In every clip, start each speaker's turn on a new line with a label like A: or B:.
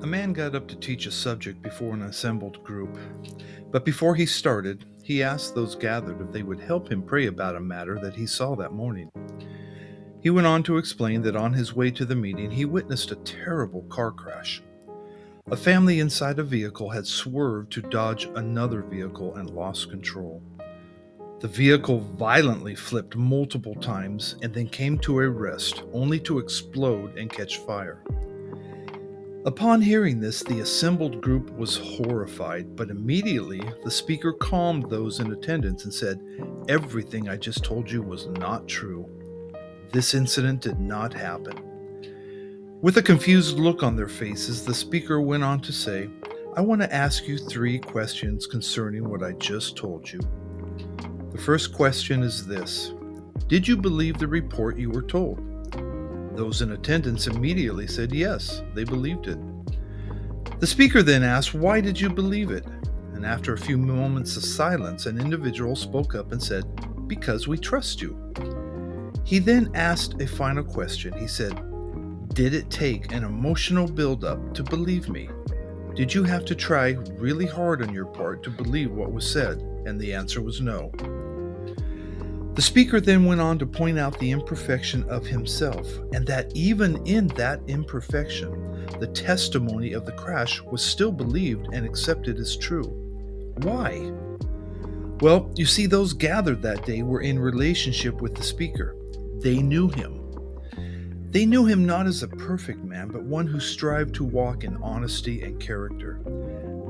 A: A man got up to teach a subject before an assembled group. But before he started, he asked those gathered if they would help him pray about a matter that he saw that morning. He went on to explain that on his way to the meeting, he witnessed a terrible car crash. A family inside a vehicle had swerved to dodge another vehicle and lost control. The vehicle violently flipped multiple times and then came to a rest, only to explode and catch fire. Upon hearing this, the assembled group was horrified, but immediately the speaker calmed those in attendance and said, "Everything I just told you was not true. This incident did not happen." With a confused look on their faces, the speaker went on to say, "I want to ask you 3 questions concerning what I just told you. The first question is this: did you believe the report you were told?" Those in attendance immediately said yes, they believed it. The speaker then asked, "Why did you believe it?" And after a few moments of silence, an individual spoke up and said, "Because we trust you." He then asked a final question. He said, "Did it take an emotional buildup to believe me? Did you have to try really hard on your part to believe what was said?" And the answer was no. The speaker then went on to point out the imperfection of himself, and that even in that imperfection, the testimony of the crash was still believed and accepted as true. Why? Well, you see, those gathered that day were in relationship with the speaker. They knew him. They knew him not as a perfect man, but one who strived to walk in honesty and character.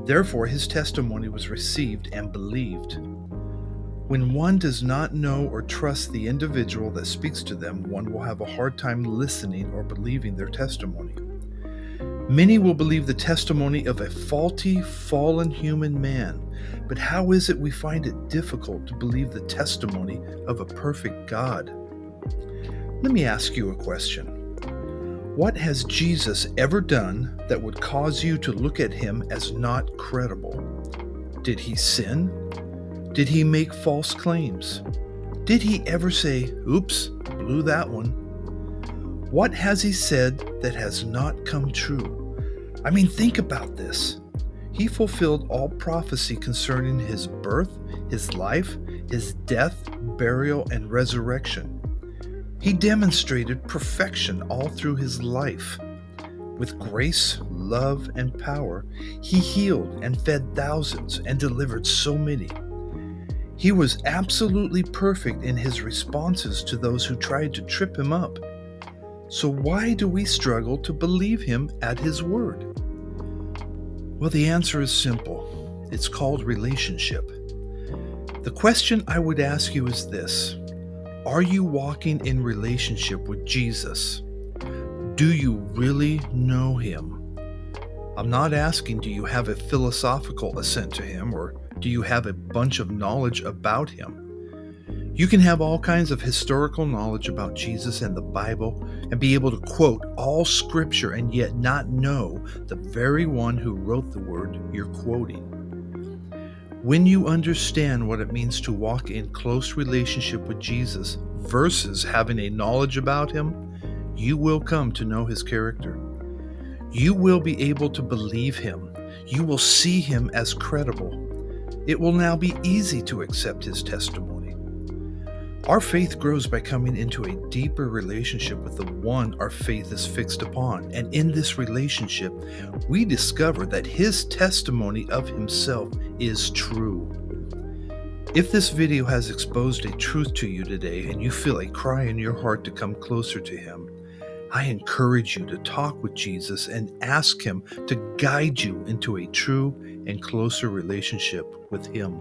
A: Therefore, his testimony was received and believed. When one does not know or trust the individual that speaks to them, one will have a hard time listening or believing their testimony. Many will believe the testimony of a faulty, fallen human man, but how is it we find it difficult to believe the testimony of a perfect God? Let me ask you a question. What has Jesus ever done that would cause you to look at him as not credible? Did he sin? Did he make false claims? Did he ever say, "Oops, blew that one"? What has he said that has not come true? I mean, think about this. He fulfilled all prophecy concerning his birth, his life, his death, burial, and resurrection. He demonstrated perfection all through his life. With grace, love, and power, he healed and fed thousands and delivered so many. He was absolutely perfect in his responses to those who tried to trip him up. So why do we struggle to believe him at his word? Well, the answer is simple. It's called relationship. The question I would ask you is this: are you walking in relationship with Jesus? Do you really know him? I'm not asking, do you have a philosophical assent to him, or do you have a bunch of knowledge about him? You can have all kinds of historical knowledge about Jesus and the Bible and be able to quote all scripture and yet not know the very one who wrote the word you're quoting. When you understand what it means to walk in close relationship with Jesus versus having a knowledge about him, you will come to know his character. You will be able to believe him. You will see him as credible. It will now be easy to accept his testimony. Our faith grows by coming into a deeper relationship with the one our faith is fixed upon, and in this relationship, we discover that his testimony of himself is true. If this video has exposed a truth to you today and you feel a cry in your heart to come closer to him, I encourage you to talk with Jesus and ask him to guide you into a true and closer relationship with him.